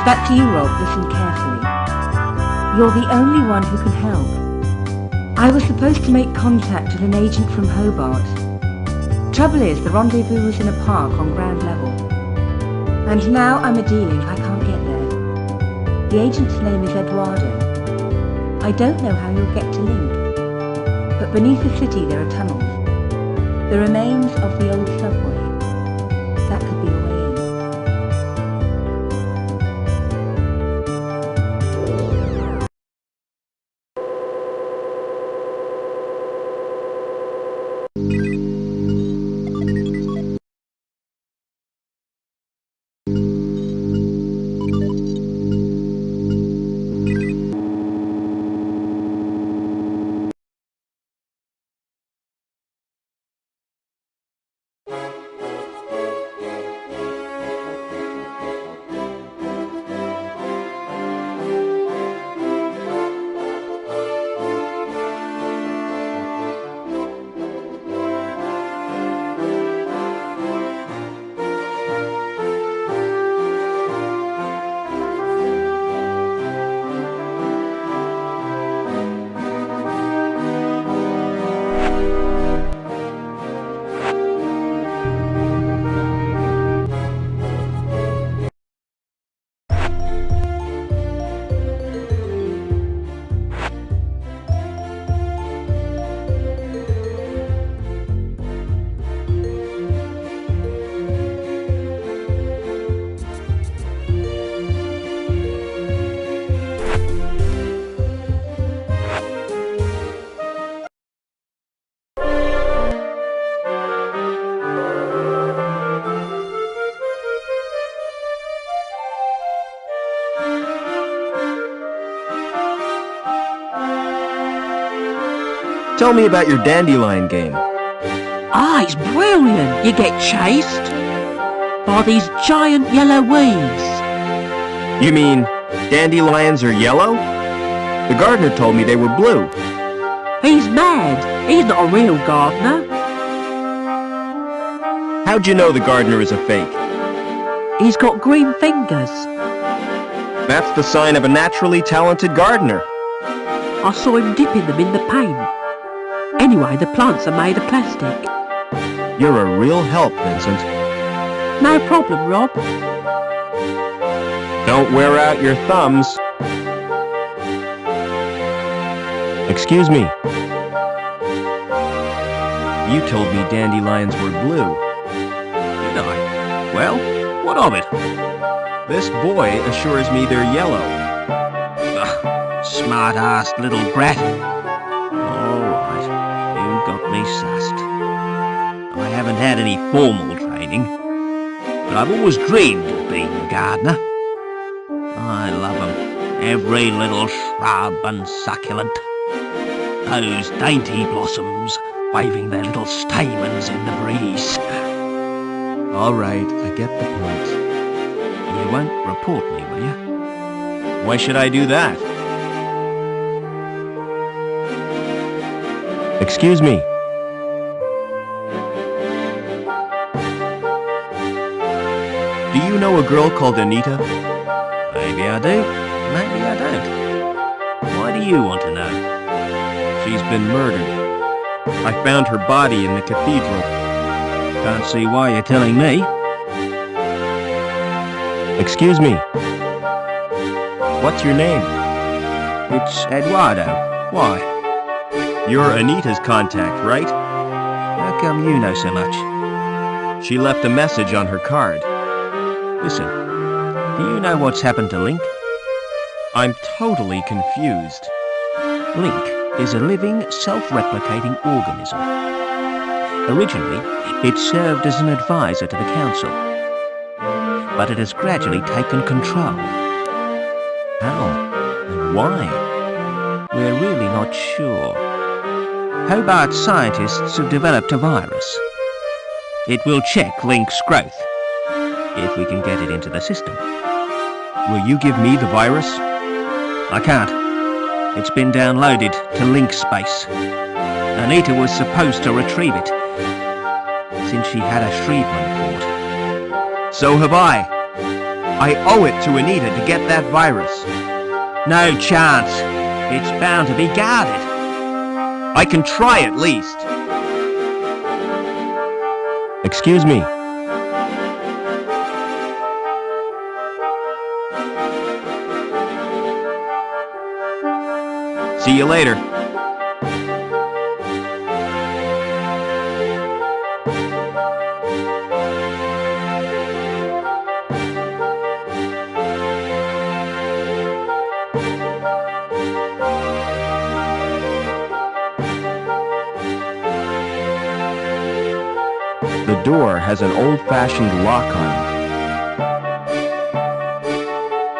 Back to you, Rob. Listen carefully. You're the only one who can help. I was supposed to make contact with an agent from Hobart. Trouble is, the rendezvous was in a park on ground level. And now I'm a dealing, I can't get there. The agent's name is Eduardo. I don't know how you'll get to Link. But beneath the city there are tunnels. The remains of the old subway. That could be a way in. Tell me about your dandelion game. Ah, it's brilliant. You get chased by these giant yellow weeds. You mean dandelions are yellow? The gardener told me they were blue. He's mad. He's not a real gardener. How'd you know the gardener is a fake? He's got green fingers. That's the sign of a naturally talented gardener. I saw him dipping them in the paint. Anyway, the plants are made of plastic. You're a real help, Vincent. No problem, Rob. Don't wear out your thumbs. Excuse me. You told me dandelions were blue. Did I? Well, what of it? This boy assures me they're yellow. Smart-assed little brat. All right, you got me sussed. I haven't had any formal training, but I've always dreamed of being a gardener. I love 'em, every little shrub and succulent. Those dainty blossoms waving their little stamens in the breeze. All right, I get the point. You won't report me, will you? Why should I do that? Excuse me. Do you know a girl called Anita? Maybe I do, maybe I don't. Why do you want to know? She's been murdered. I found her body in the cathedral. Can't see why you're telling me. Excuse me. What's your name? It's Eduardo. Why? You're Anita's contact, right? How come you know so much? She left a message on her card. Listen, do you know what's happened to Link? I'm totally confused. Link is a living, self-replicating organism. Originally, it served as an advisor to the council, but it has gradually taken control. How? And why? We're really not sure. Hobart scientists have developed a virus. It will check Link's growth, if we can get it into the system. Will you give me the virus? I can't. It's been downloaded to Link space. Anita was supposed to retrieve it, since she had a Shrievman port. So have I. I owe it to Anita to get that virus. No chance. It's bound to be guarded. I can try at least. Excuse me. See you later. The door has an old-fashioned lock on it.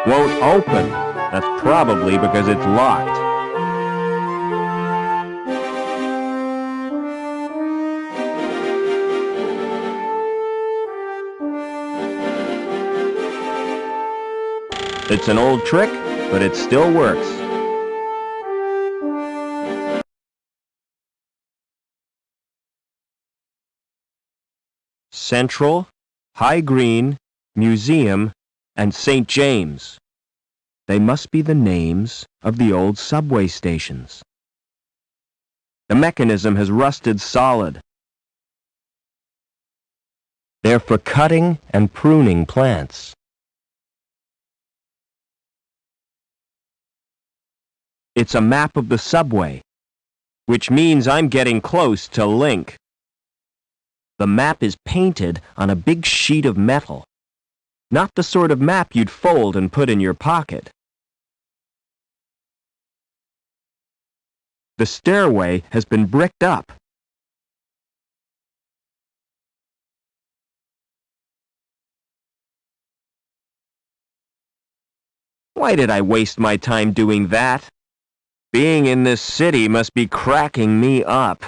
Won't open. That's probably because it's locked. It's an old trick, but it still works. Central, High Green, Museum, and St. James. They must be the names of the old subway stations. The mechanism has rusted solid. They're for cutting and pruning plants. It's a map of the subway, which means I'm getting close to Link. The map is painted on a big sheet of metal, not the sort of map you'd fold and put in your pocket. The stairway has been bricked up. Why did I waste my time doing that? Being in this city must be cracking me up.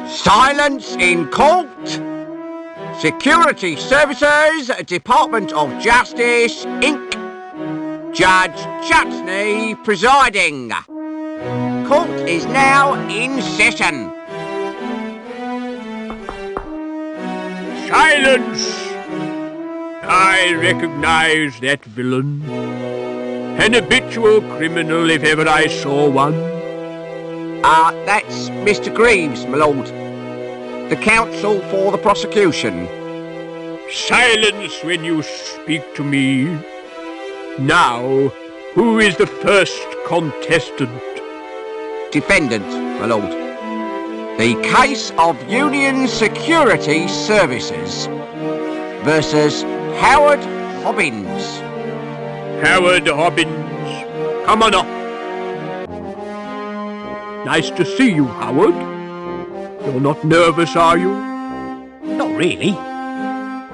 Silence in court. Security Services, Department of Justice, Inc. Judge Chutney presiding. Court is now in session. Silence! I recognize that villain. An habitual criminal if ever I saw one. That's Mr. Greaves, my lord. The counsel for the prosecution. Silence when you speak to me. Now, who is the first contestant? Defendant, my lord. The case of Union Security Services versus Howard Hobbins. Howard Hobbins. Come on up. Nice to see you, Howard. You're not nervous, are you? Not really.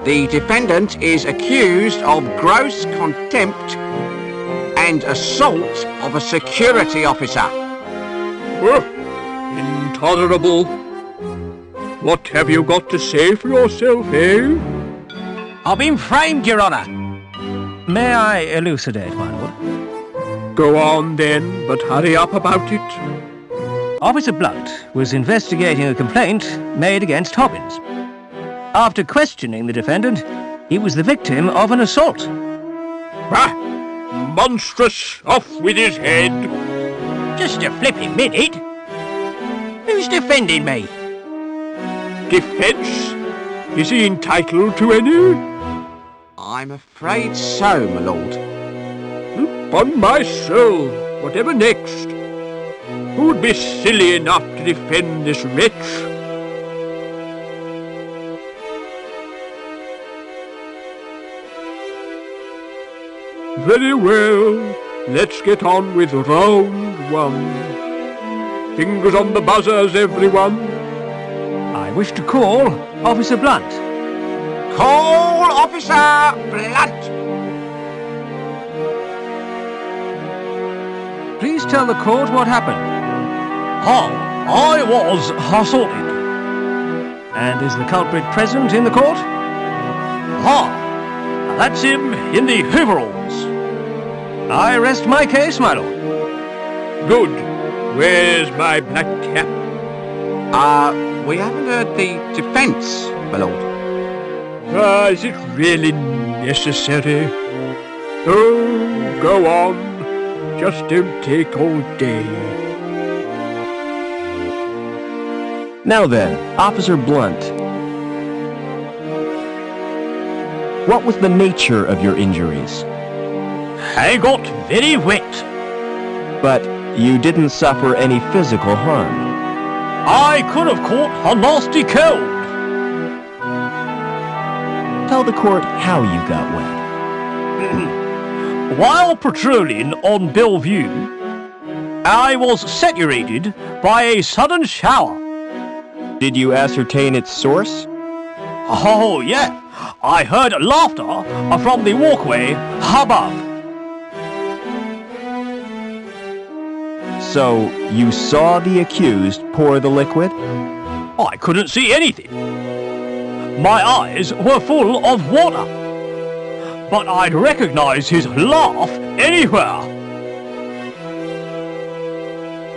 The defendant is accused of gross contempt and assault of a security officer. Intolerable. What have you got to say for yourself, eh? I've been framed, Your Honour. May I elucidate, my lord? Go on then, but hurry up about it. Officer Blunt was investigating a complaint made against Hobbins. After questioning the defendant, he was the victim of an assault. Ah! Monstrous! Off with his head! Just a flipping minute. Who's defending me? Defence? Is he entitled to any? I'm afraid so, my lord. Upon my soul, whatever next? Who would be silly enough to defend this wretch? Very well, let's get on with round one. Fingers on the buzzers, everyone. I wish to call Officer Blunt. Call Officer Blunt. tell the court what happened? I was assaulted. And is the culprit present in the court? That's him in the overalls. I rest my case, my lord. Good. Where's my black cap? We haven't heard the defence, my lord. Is it really necessary? Oh, go on. Just don't take all day. Now then, Officer Blunt. What was the nature of your injuries? I got very wet. But you didn't suffer any physical harm. I could have caught a nasty cold. Tell the court how you got wet. While patrolling on Bellevue, I was saturated by a sudden shower. Did you ascertain its source? Oh, yeah. I heard laughter from the walkway above. So, you saw the accused pour the liquid? I couldn't see anything. My eyes were full of water. But I'd recognize his laugh anywhere.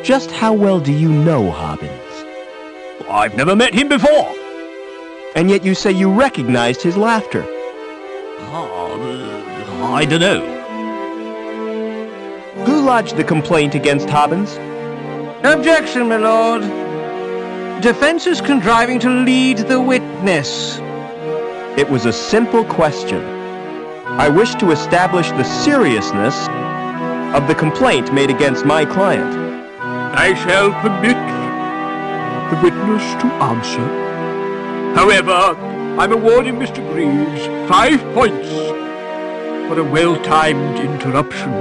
Just how well do you know Hobbins? I've never met him before. And yet you say you recognized his laughter. I don't know. Who lodged the complaint against Hobbins? Objection, my lord. Defense is contriving to lead the witness. It was a simple question. I wish to establish the seriousness of the complaint made against my client. I shall permit the witness to answer. However, I'm awarding Mr. Greaves 5 points for a well-timed interruption.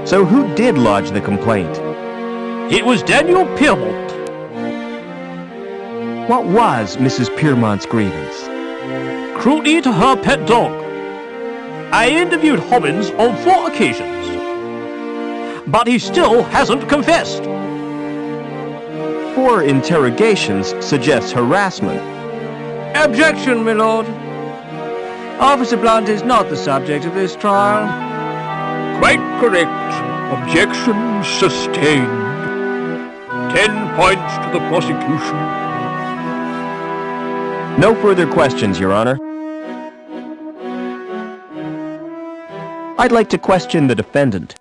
So who did lodge the complaint? It was Daniel Piermont. What was Mrs. Piermont's grievance? Cruelty to her pet dog. I interviewed Hobbins on 4 occasions, but he still hasn't confessed. 4 interrogations suggests harassment. Objection, my lord. Officer Blunt is not the subject of this trial. Quite correct. Objection sustained. 10 points to the prosecution. No further questions, Your Honor. I'd like to question the defendant.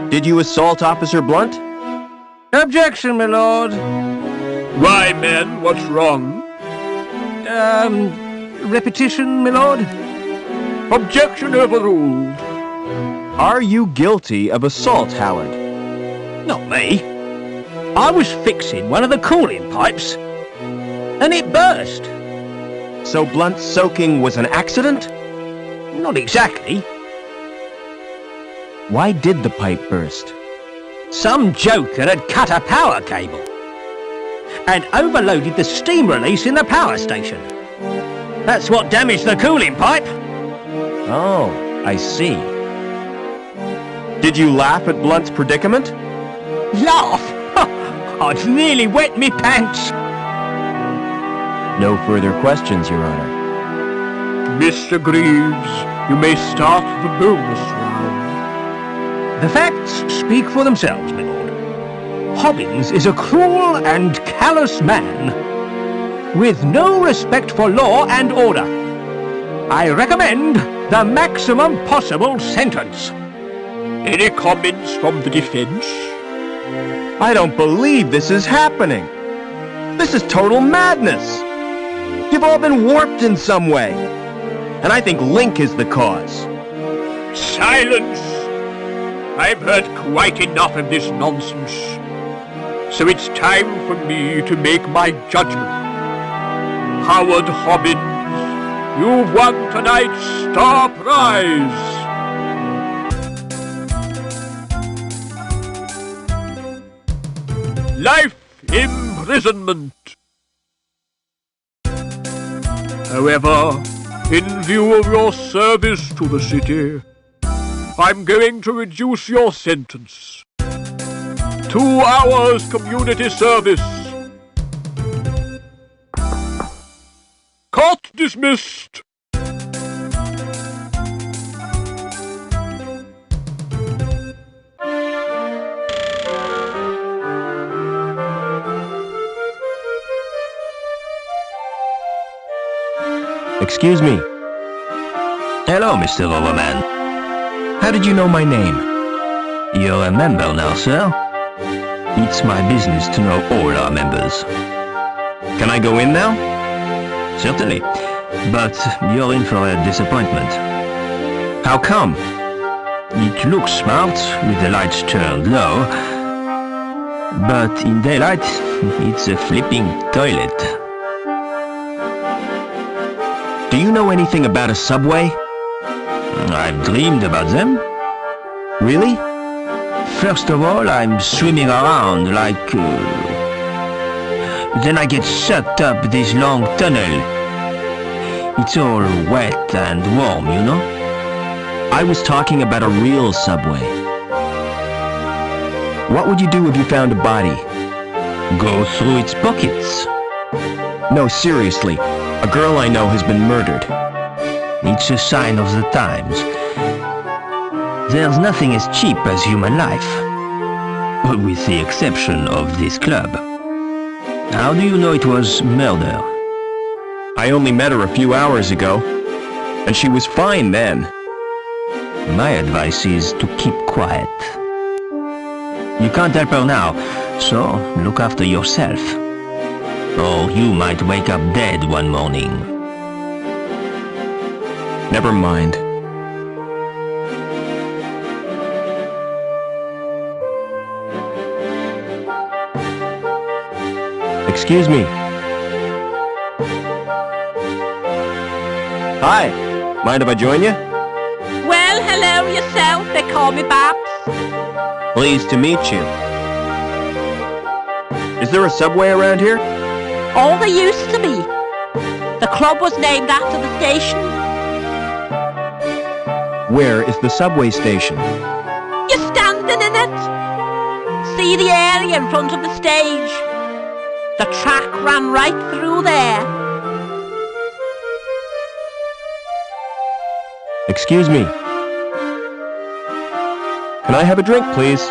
Did you assault Officer Blunt? Objection, my lord. Why, man, what's wrong? Repetition, my lord? Objection overruled. Are you guilty of assault, Howard? Not me. I was fixing one of the cooling pipes, and it burst. So Blunt's soaking was an accident? Not exactly. Why did the pipe burst? Some joker had cut a power cable and overloaded the steam release in the power station. That's what damaged the cooling pipe. Oh, I see. Did you laugh at Blunt's predicament? Laugh? I'd nearly wet me pants. No further questions, Your Honor. Mr. Greaves, you may start the bonus round. The facts speak for themselves, my lord. Hobbins is a cruel and callous man, with no respect for law and order. I recommend the maximum possible sentence. Any comments from the defense? I don't believe this is happening. This is total madness. You've all been warped in some way. And I think Link is the cause. Silence! I've heard quite enough of this nonsense. So it's time for me to make my judgment. Howard Hobbins, you've won tonight's star prize. Life imprisonment. However, in view of your service to the city, I'm going to reduce your sentence. 2 hours community service. Court dismissed. Excuse me. Hello, Mr. Overman. How did you know my name? You're a member now, sir. It's my business to know all our members. Can I go in now? Certainly. But you're in for a disappointment. How come? It looks smart with the lights turned low, but in daylight, it's a flipping toilet. Do you know anything about a subway? I've dreamed about them. Really? First of all, I'm swimming around like... Then I get sucked up this long tunnel. It's all wet and warm, you know? I was talking about a real subway. What would you do if you found a body? Go through its pockets. No, seriously. A girl I know has been murdered. It's a sign of the times. There's nothing as cheap as human life. With the exception of this club. How do you know it was murder? I only met her a few hours ago, and she was fine then. My advice is to keep quiet. You can't help her now, so look after yourself. Or you might wake up dead one morning. Never mind. Excuse me. Hi. Mind if I join you? Well, hello yourself. They call me Babs. Pleased to meet you. Is there a subway around here? Oh, there used to be. The club was named after the station. Where is the subway station? You're standing in it. See the area in front of the stage? The track ran right through there. Excuse me. Can I have a drink, please?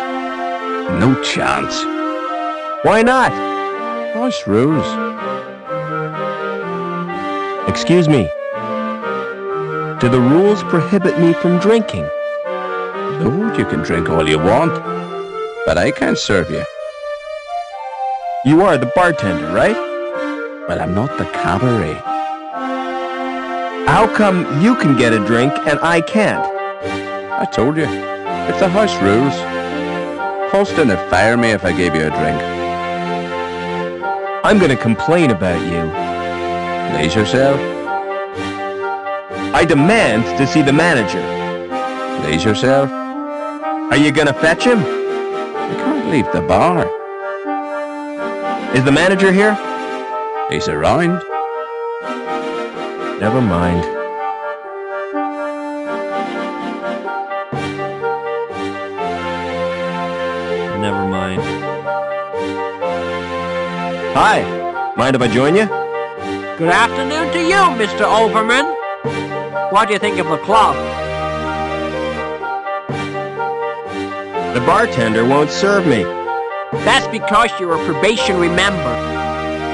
No chance. Why not? Nice rules. Excuse me. Do the rules prohibit me from drinking? No, you can drink all you want, but I can't serve you. You are the bartender, right? Well, I'm not the cabaret. How come you can get a drink and I can't? I told you. It's the house rules. Holston would fire me if I gave you a drink. I'm gonna complain about you. Please yourself. I demand to see the manager. Please yourself. Are you gonna fetch him? You can't leave the bar. Is the manager here? He's around. Never mind. Never mind. Hi. Mind if I join you? Good afternoon to you, Mr. Overman. What do you think of the club? The bartender won't serve me. That's because you're a probationary member.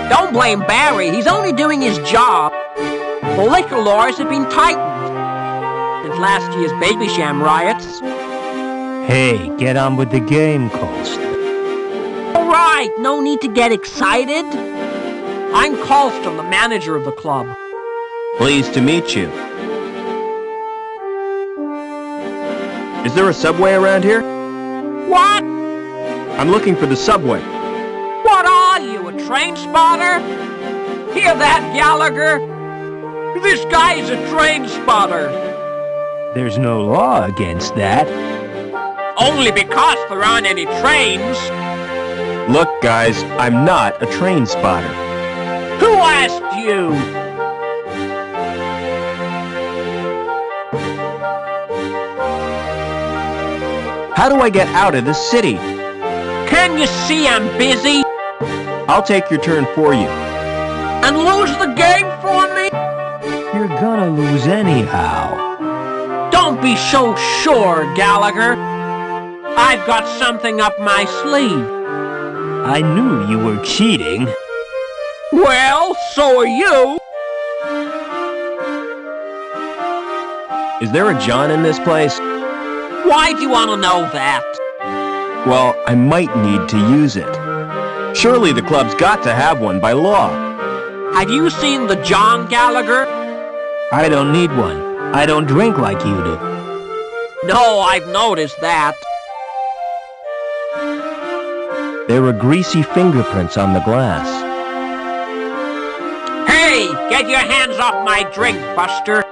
Don't blame Barry, he's only doing his job. The liquor laws have been tightened since last year's Baby Sham riots. Hey, get on with the game, Colston. All right, no need to get excited. I'm Colston, the manager of the club. Pleased to meet you. Is there a subway around here? What? I'm looking for the subway. What are you, a train spotter? Hear that, Gallagher? This guy's a train spotter. There's no law against that. Only because there aren't any trains. Look, guys, I'm not a train spotter. Who asked you? How do I get out of this city? Can you see I'm busy? I'll take your turn for you. And lose the game for me? You're gonna lose anyhow. Don't be so sure, Gallagher. I've got something up my sleeve. I knew you were cheating. Well, so are you. Is there a John in this place? Why do you want to know that? Well, I might need to use it. Surely the club's got to have one by law. Have you seen the John Gallagher? I don't need one. I don't drink like you do. No, I've noticed that. There are greasy fingerprints on the glass. Hey, get your hands off my drink, Buster.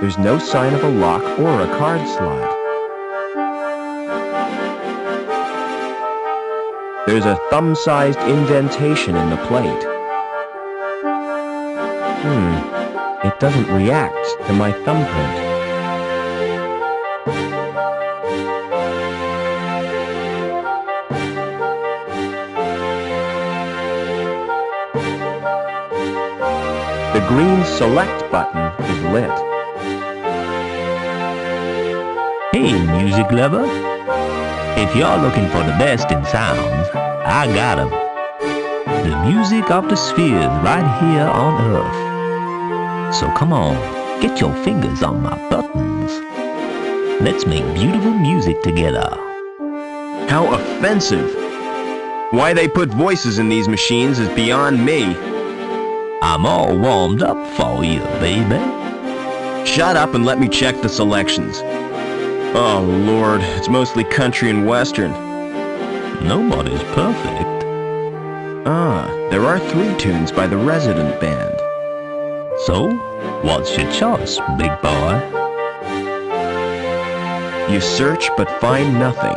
There's no sign of a lock or a card slot. There's a thumb-sized indentation in the plate. It doesn't react to my thumbprint. The green select button is lit. Hey, music lover. If you're looking for the best in sounds, I got 'em. The music of the spheres right here on Earth. So come on, get your fingers on my buttons. Let's make beautiful music together. How offensive! Why they put voices in these machines is beyond me. I'm all warmed up for you, baby. Shut up and let me check the selections. Oh, Lord, it's mostly country and western. Nobody's perfect. Ah, there are 3 tunes by the resident band. So, what's your choice, big boy? You search but find nothing.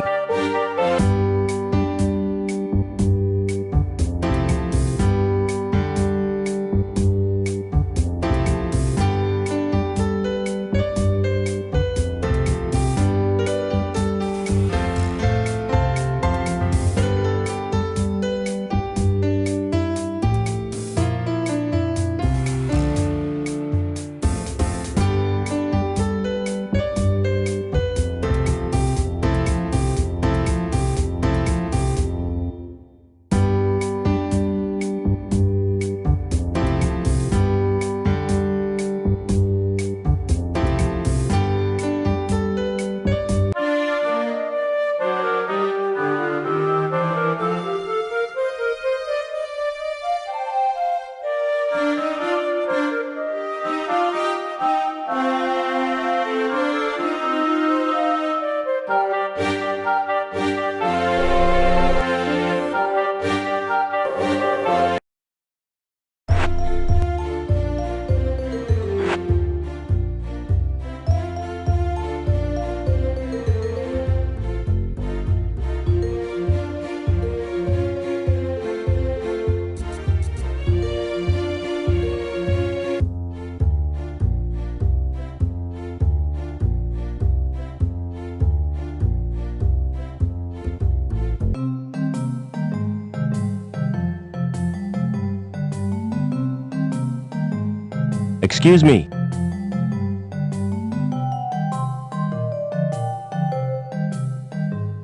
Excuse me.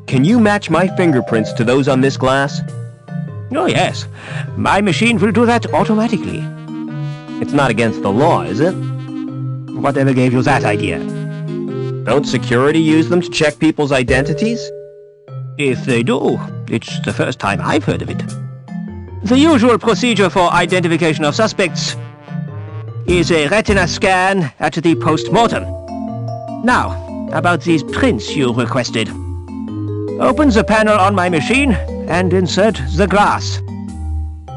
Can you match my fingerprints to those on this glass? Oh, yes. My machine will do that automatically. It's not against the law, is it? Whatever gave you that idea? Don't security use them to check people's identities? If they do, it's the first time I've heard of it. The usual procedure for identification of suspects is a retina scan at the post-mortem. Now, about these prints you requested. Open the panel on my machine and insert the glass.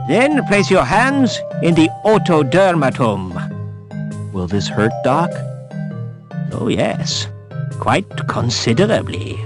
Then place your hands in the otodermatome. Will this hurt, Doc? Oh yes, quite considerably.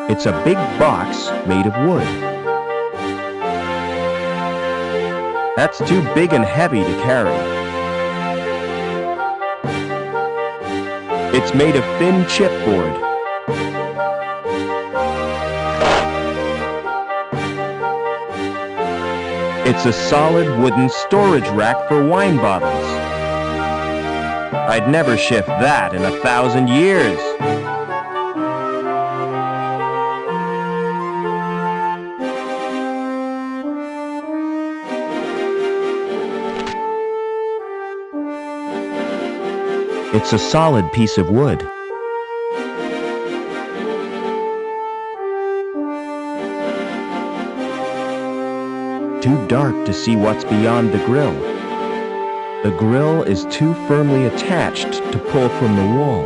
It's a big box made of wood. That's too big and heavy to carry. It's made of thin chipboard. It's a solid wooden storage rack for wine bottles. I'd never shift that in 1,000 years. It's a solid piece of wood. Too dark to see what's beyond the grill. The grill is too firmly attached to pull from the wall.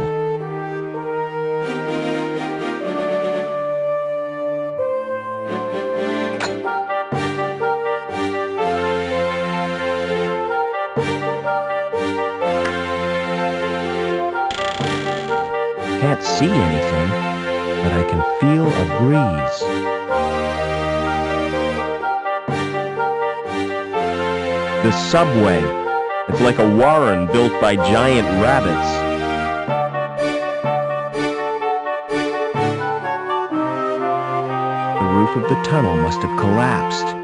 Can't see anything, but I can feel a breeze. The subway. It's like a warren built by giant rabbits. The roof of the tunnel must have collapsed.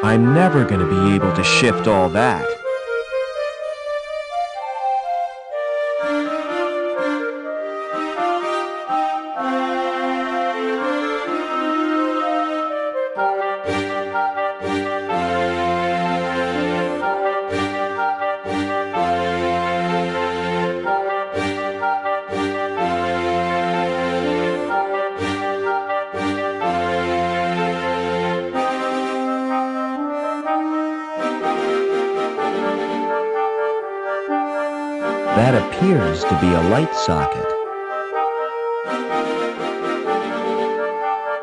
I'm never going to be able to shift all that. That appears to be a light socket.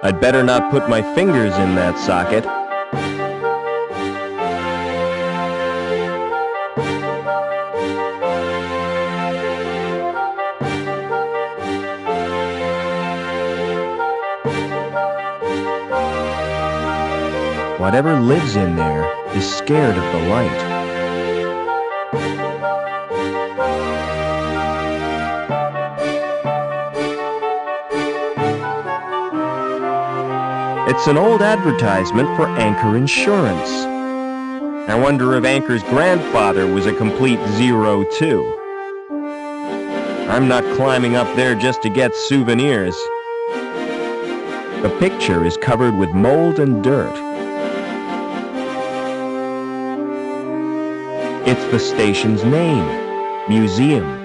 I'd better not put my fingers in that socket. Whatever lives in there is scared of the light. It's an old advertisement for Anchor Insurance. I wonder if Anchor's grandfather was a complete zero, too. I'm not climbing up there just to get souvenirs. The picture is covered with mold and dirt. It's the station's name, Museum.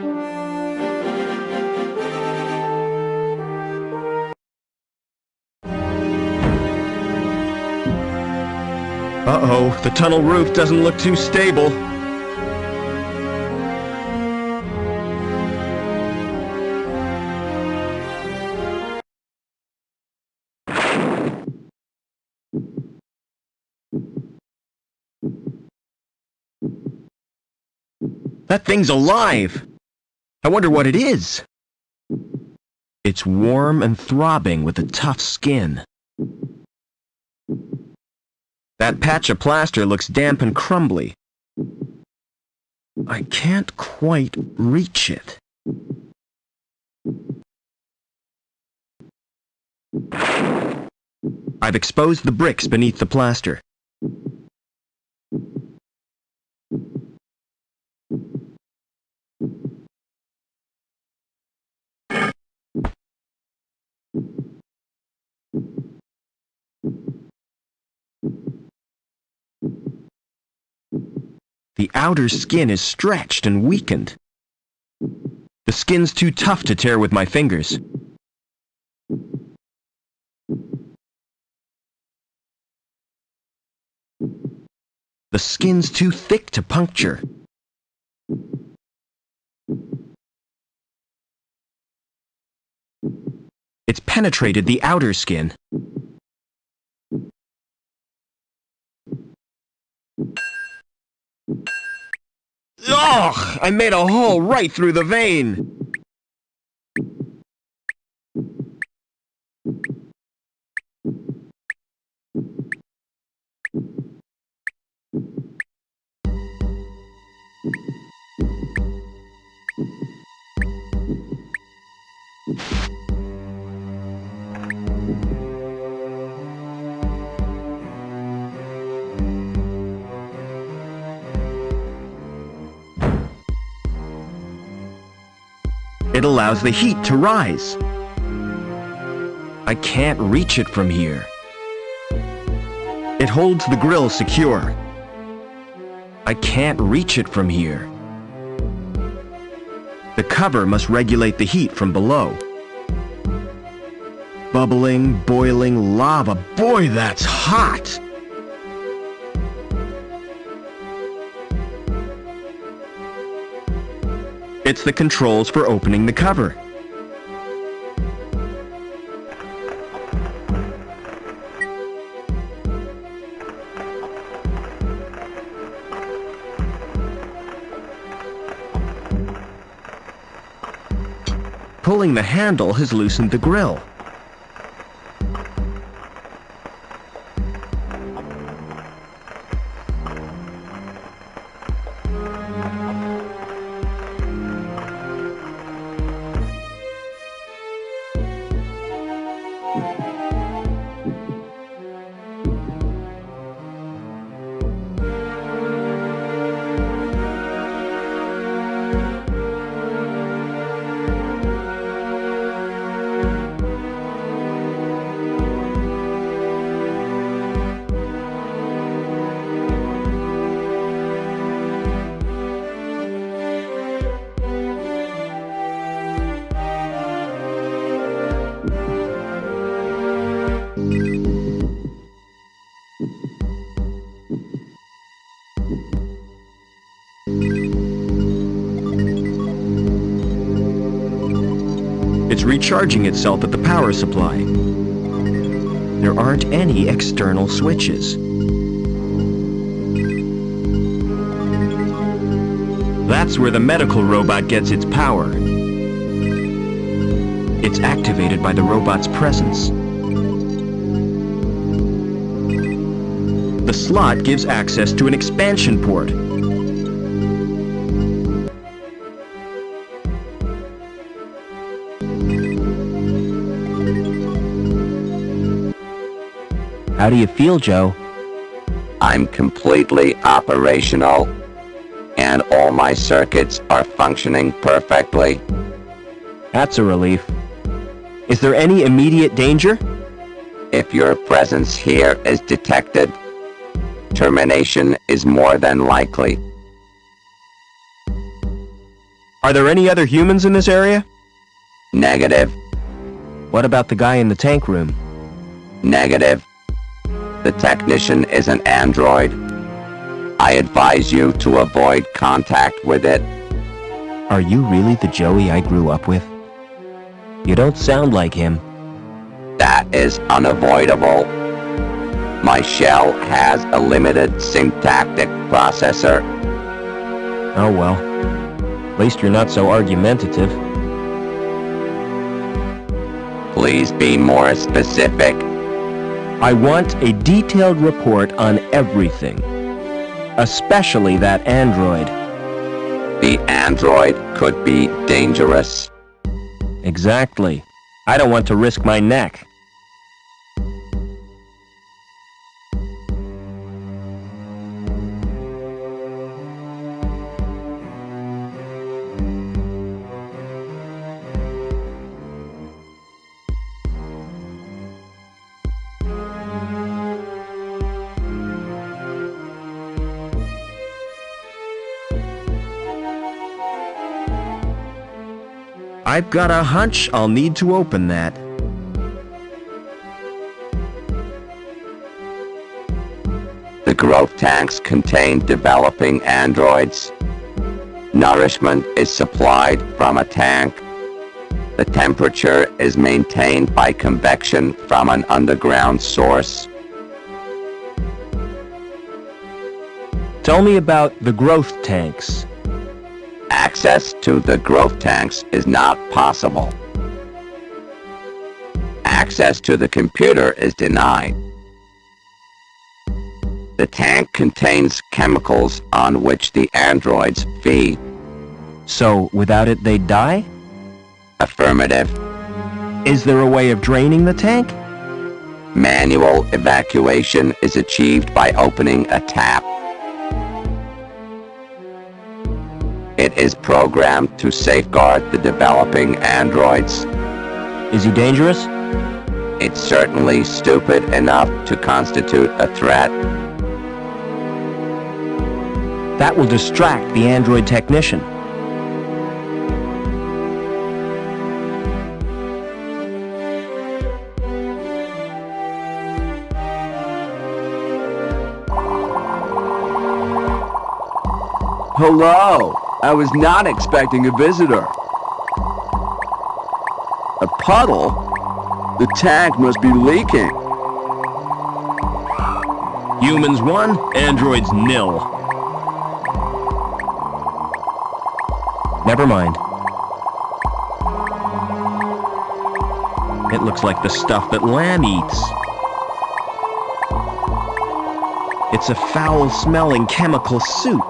Uh-oh, the tunnel roof doesn't look too stable. That thing's alive! I wonder what it is. It's warm and throbbing with a tough skin. That patch of plaster looks damp and crumbly. I can't quite reach it. I've exposed the bricks beneath the plaster. The outer skin is stretched and weakened. The skin's too tough to tear with my fingers. The skin's too thick to puncture. It's penetrated the outer skin. Ugh! I made a hole right through the vein! It allows the heat to rise. I can't reach it from here. It holds the grill secure. I can't reach it from here. The cover must regulate the heat from below. Bubbling, boiling lava. Boy, that's hot! It's the controls for opening the cover. Pulling the handle has loosened the grill. It's recharging itself at the power supply. There aren't any external switches. That's where the medical robot gets its power. It's activated by the robot's presence. The slot gives access to an expansion port. How do you feel, Joe? I'm completely operational, and all my circuits are functioning perfectly. That's a relief. Is there any immediate danger? If your presence here is detected, termination is more than likely. Are there any other humans in this area? Negative. What about the guy in the tank room? Negative. The technician is an android. I advise you to avoid contact with it. Are you really the Joey I grew up with? You don't sound like him. That is unavoidable. My shell has a limited syntactic processor. Oh well. At least you're not so argumentative. Please be more specific. I want a detailed report on everything. Especially that android. The android could be dangerous. Exactly. I don't want to risk my neck. I've got a hunch I'll need to open that. The growth tanks contain developing androids. Nourishment is supplied from a tank. The temperature is maintained by convection from an underground source. Tell me about the growth tanks. Access to the growth tanks is not possible. Access to the computer is denied. The tank contains chemicals on which the androids feed. So, without it they'd die? Affirmative. Is there a way of draining the tank? Manual evacuation is achieved by opening a tap. It is programmed to safeguard the developing androids. Is he dangerous? It's certainly stupid enough to constitute a threat. That will distract the android technician. Hello! I was not expecting a visitor. A puddle? The tank must be leaking. Humans 1, androids 0. Never mind. It looks like the stuff that lamb eats. It's a foul-smelling chemical soup.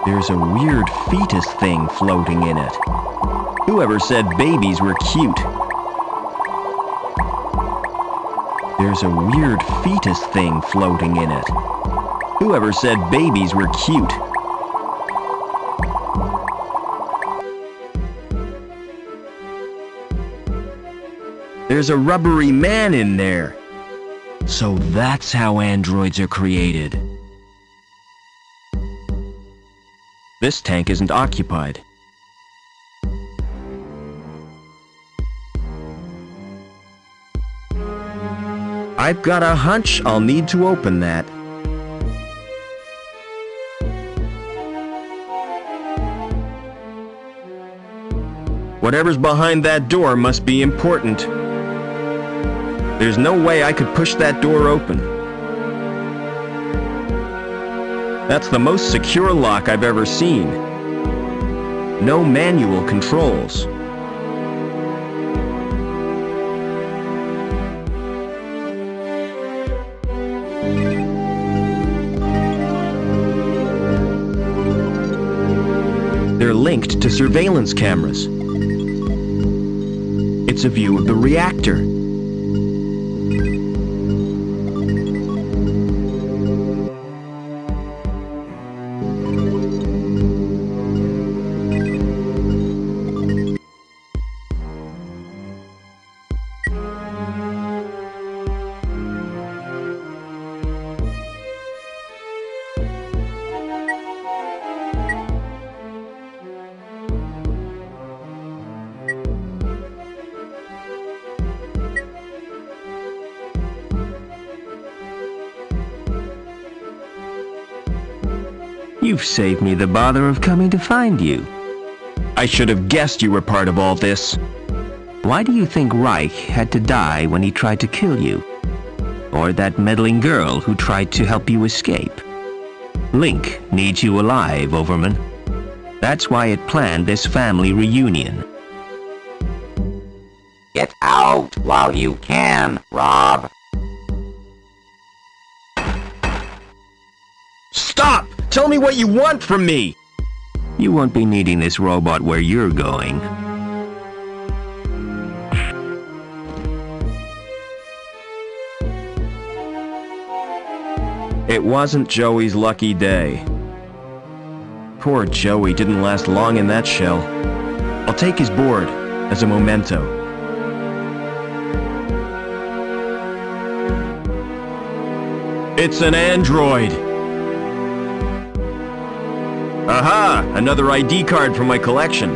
There's a weird fetus thing floating in it. Whoever said babies were cute? There's a weird fetus thing floating in it. Whoever said babies were cute? There's a rubbery man in there. So that's how androids are created. This tank isn't occupied. I've got a hunch I'll need to open that. Whatever's behind that door must be important. There's no way I could push that door open. That's the most secure lock I've ever seen. No manual controls. They're linked to surveillance cameras. It's a view of the reactor. You've saved me the bother of coming to find you. I should have guessed you were part of all this. Why do you think Reich had to die when he tried to kill you? Or that meddling girl who tried to help you escape? Link needs you alive, Overman. That's why it planned this family reunion. Get out while you can, Rob. Stop! Tell me what you want from me! You won't be needing this robot where you're going. It wasn't Joey's lucky day. Poor Joey didn't last long in that shell. I'll take his board as a memento. It's an android! Aha! Another ID card from my collection.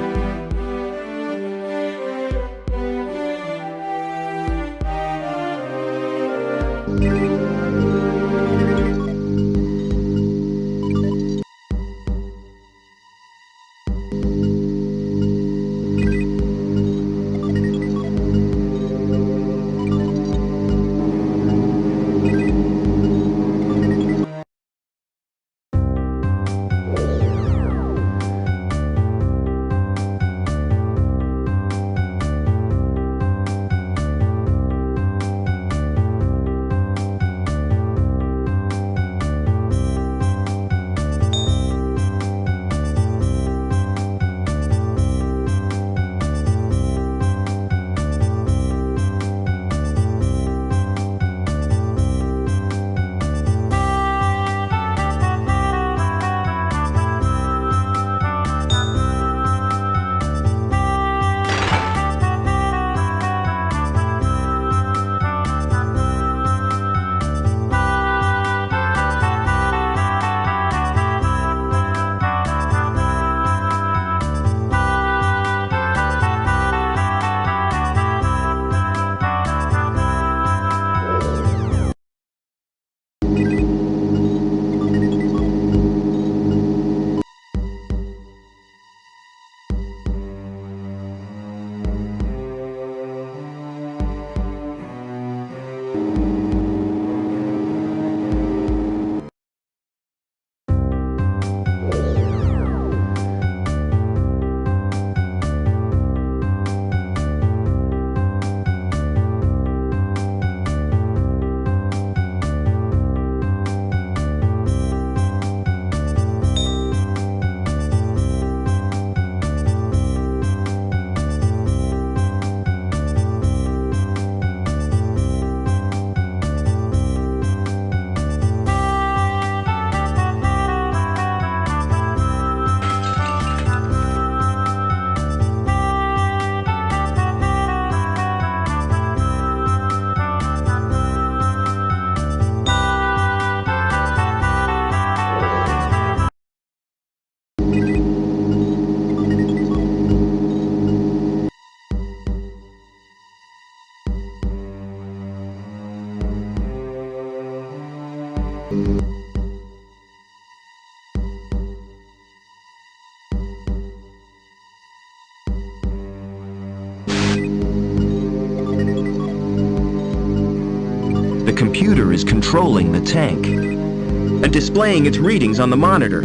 computer is controlling the tank and displaying its readings on the monitor.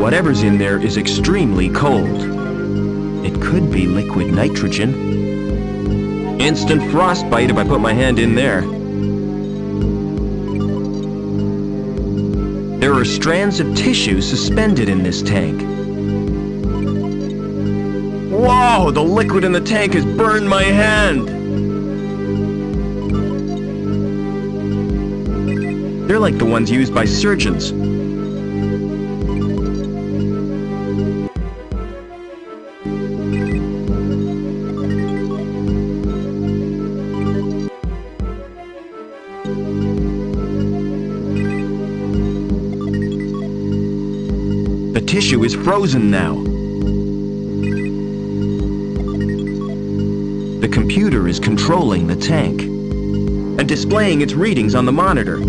Whatever's in there is extremely cold. It could be liquid nitrogen. Instant frostbite if I put my hand in there. There are strands of tissue suspended in this tank. Whoa, the liquid in the tank has burned my hand. They're like the ones used by surgeons. The tissue is frozen now. The computer is controlling the tank and displaying its readings on the monitor.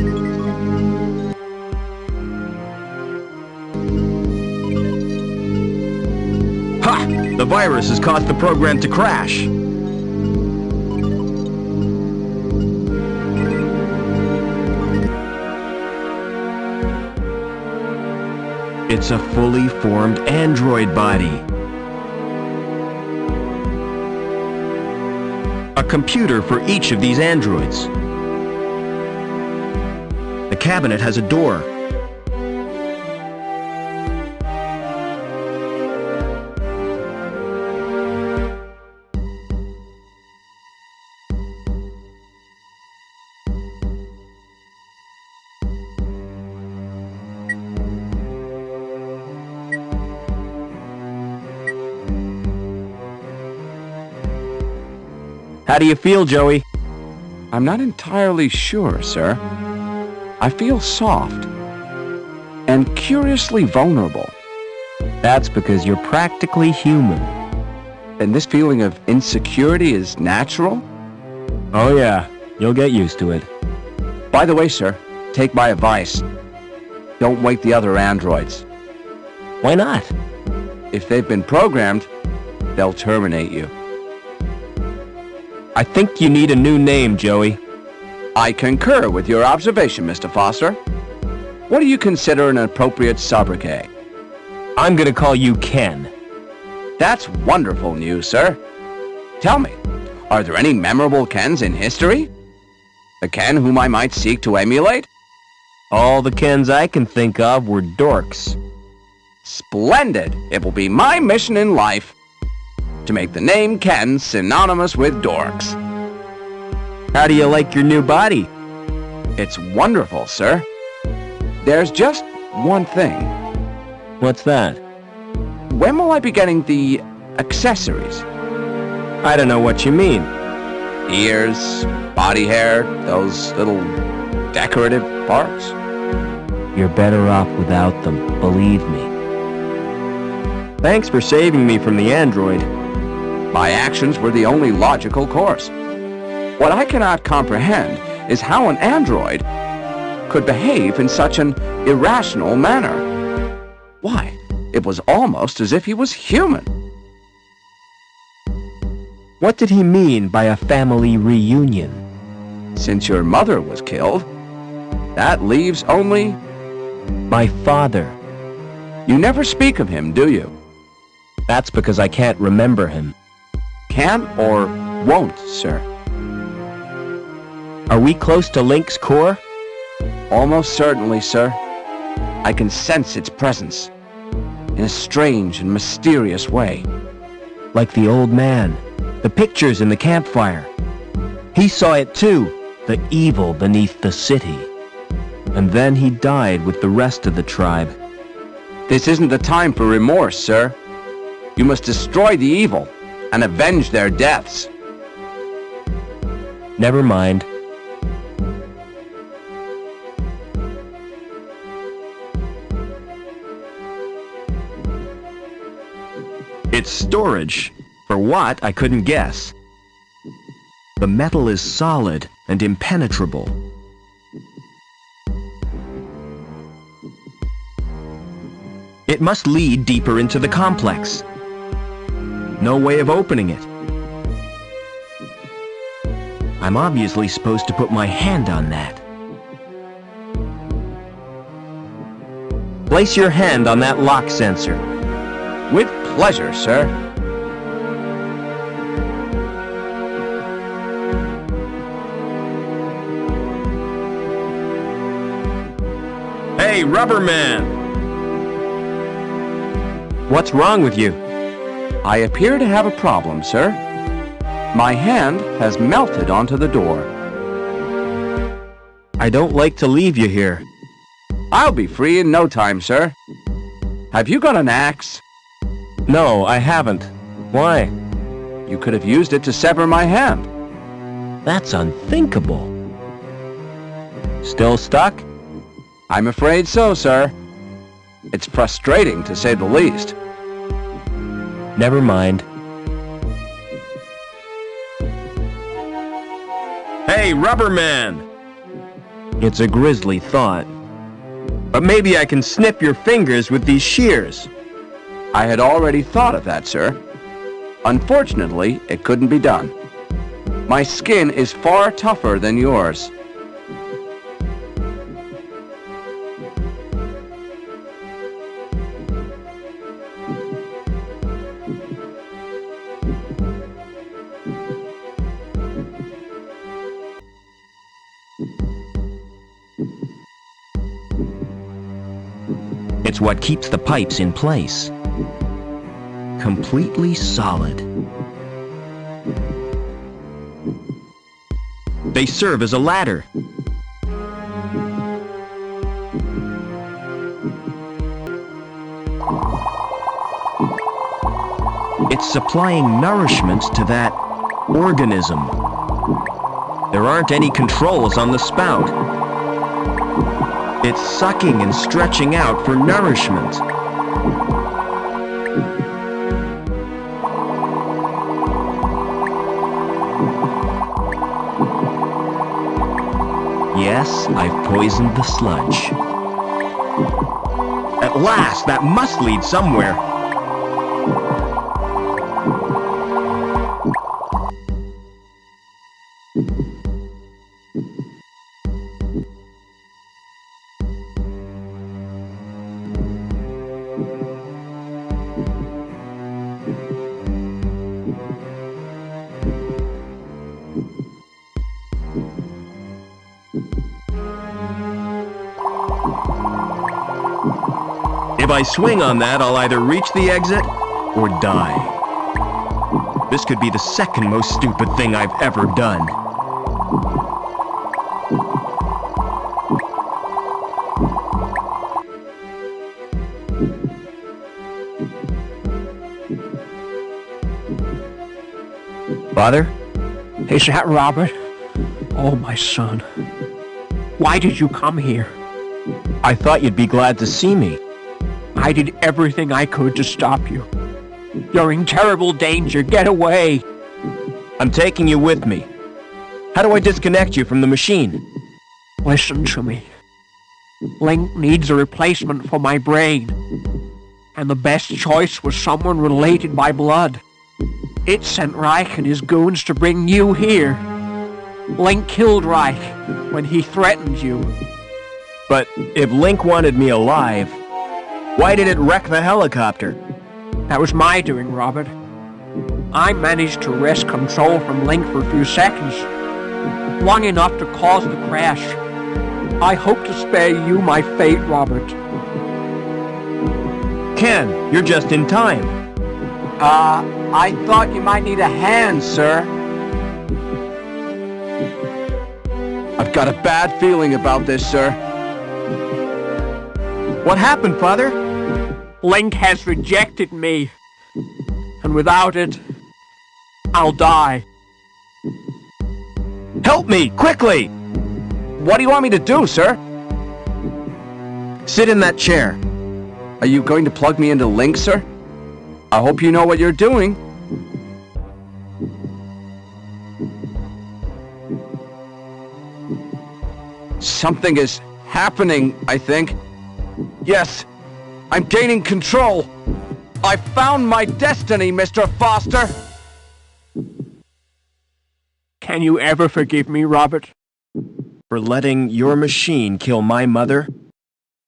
Ha! The virus has caused the program to crash. It's a fully formed android body. A computer for each of these androids. The cabinet has a door. How do you feel, Joey? I'm not entirely sure, sir. I feel soft and curiously vulnerable. That's because you're practically human. And this feeling of insecurity is natural? Oh yeah, you'll get used to it. By the way, sir, take my advice. Don't wake the other androids. Why not? If they've been programmed, they'll terminate you. I think you need a new name, Joey. I concur with your observation, Mr. Foster. What do you consider an appropriate sobriquet? I'm gonna call you Ken. That's wonderful news, sir. Tell me, are there any memorable Kens in history? A Ken whom I might seek to emulate? All the Kens I can think of were dorks. Splendid! It will be my mission in life to make the name Ken synonymous with dorks. How do you like your new body? It's wonderful, sir. There's just one thing. What's that? When will I be getting the accessories? I don't know what you mean. Ears, body hair, those little decorative parts? You're better off without them, believe me. Thanks for saving me from the android. My actions were the only logical course. What I cannot comprehend is how an android could behave in such an irrational manner. Why, it was almost as if he was human. What did he mean by a family reunion? Since your mother was killed, that leaves only my father. You never speak of him, do you? That's because I can't remember him. Can't or won't, sir? Are we close to Link's core? Almost certainly, sir. I can sense its presence in a strange and mysterious way. Like the old man, the pictures in the campfire. He saw it too, the evil beneath the city. And then he died with the rest of the tribe. This isn't the time for remorse, sir. You must destroy the evil and avenge their deaths. Never mind. It's storage. For what, I couldn't guess. The metal is solid and impenetrable. It must lead deeper into the complex. No way of opening it. I'm obviously supposed to put my hand on that. Place your hand on that lock sensor. With pleasure, sir. Hey, Rubber Man! What's wrong with you? I appear to have a problem, sir. My hand has melted onto the door. I don't like to leave you here. I'll be free in no time, sir. Have you got an axe? No, I haven't. Why? You could have used it to sever my hand. That's unthinkable. Still stuck? I'm afraid so, sir. It's frustrating, to say the least. Never mind. Hey, Rubber Man! It's a grisly thought. But maybe I can snip your fingers with these shears. I had already thought of that, sir. Unfortunately, it couldn't be done. My skin is far tougher than yours. It's what keeps the pipes in place. Completely solid. They serve as a ladder. It's supplying nourishment to that organism. There aren't any controls on the spout. It's sucking and stretching out for nourishment. Yes, I've poisoned the sludge. At last, that must lead somewhere. If I swing on that, I'll either reach the exit or die. This could be the second most stupid thing I've ever done. Father? Is that Robert? Oh, my son. Why did you come here? I thought you'd be glad to see me. I did everything I could to stop you. You're in terrible danger. Get away. I'm taking you with me. How do I disconnect you from the machine? Listen to me. Link needs a replacement for my brain. And the best choice was someone related by blood. It sent Reich and his goons to bring you here. Link killed Reich when he threatened you. But if Link wanted me alive, why did it wreck the helicopter? That was my doing, Robert. I managed to wrest control from Link for a few seconds, long enough to cause the crash. I hope to spare you my fate, Robert. Ken, you're just in time. I thought you might need a hand, sir. I've got a bad feeling about this, sir. What happened, Father? Link has rejected me. And without it, I'll die. Help me, quickly! What do you want me to do, sir? Sit in that chair. Are you going to plug me into Link, sir? I hope you know what you're doing. Something is happening, I think. Yes, I'm gaining control. I found my destiny, Mr. Foster. Can you ever forgive me, Robert? For letting your machine kill my mother?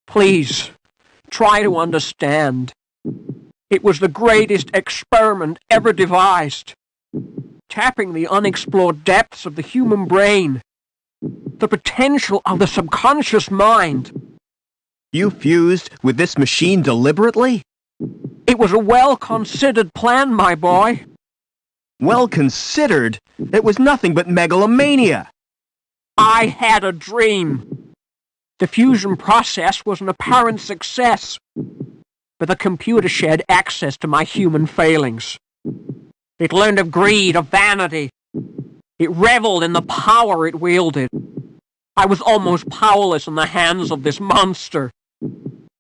Please, try to understand. It was the greatest experiment ever devised, tapping the unexplored depths of the human brain, the potential of the subconscious mind. You fused with this machine deliberately? It was a well-considered plan, my boy. Well considered? It was nothing but megalomania. I had a dream. The fusion process was an apparent success, but the computer shared access to my human failings. It learned of greed, of vanity. It reveled in the power it wielded. I was almost powerless in the hands of this monster.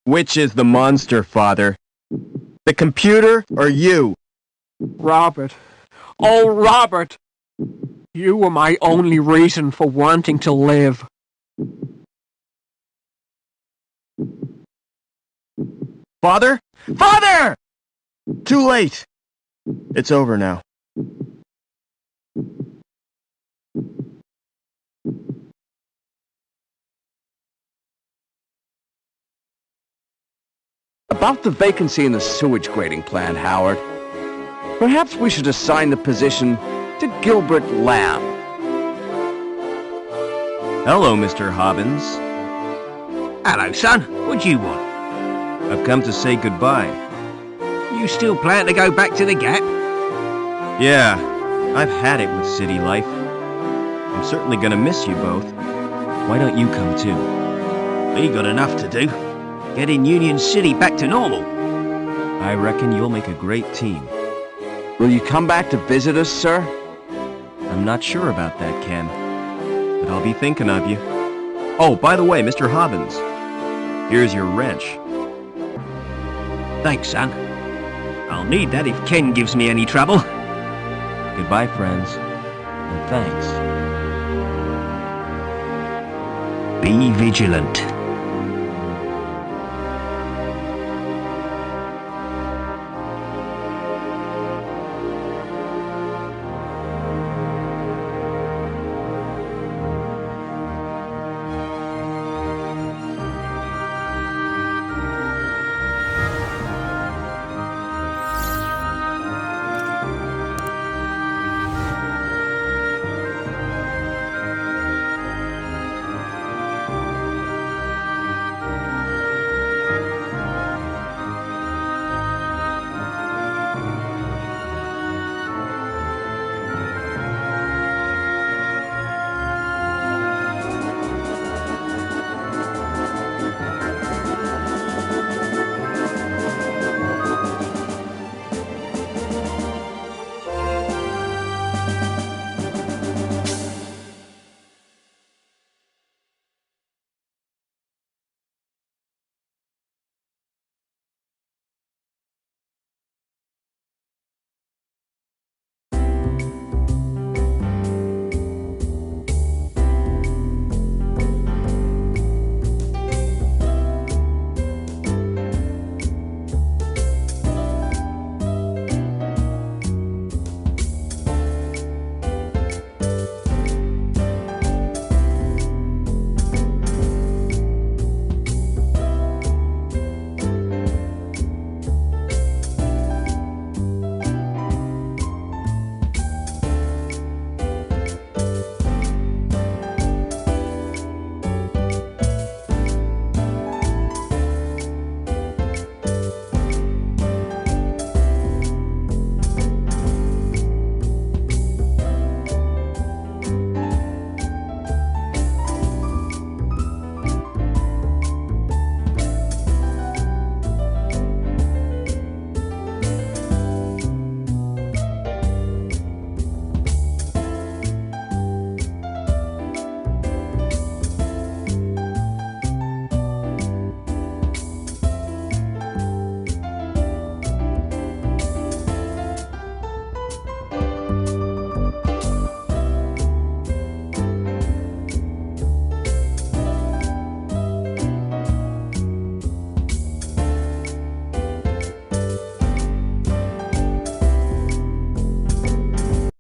Which is the monster, Father? The computer or you? Robert. Oh, Robert! You were my only reason for wanting to live. Father? Father! Too late. It's over now. About the vacancy in the sewage grading plant, Howard. Perhaps we should assign the position to Gilbert Lamb. Hello, Mr. Hobbins. Hello, son. What do you want? I've come to say goodbye. You still plan to go back to the Gap? Yeah, I've had it with city life. I'm certainly gonna miss you both. Why don't you come too? We got enough to do. Getting Union City back to normal. I reckon you'll make a great team. Will you come back to visit us, sir? I'm not sure about that, Ken. But I'll be thinking of you. Oh, by the way, Mr. Hobbins. Here's your wrench. Thanks, son. I'll need that if Ken gives me any trouble. Goodbye, friends. And thanks. Be vigilant.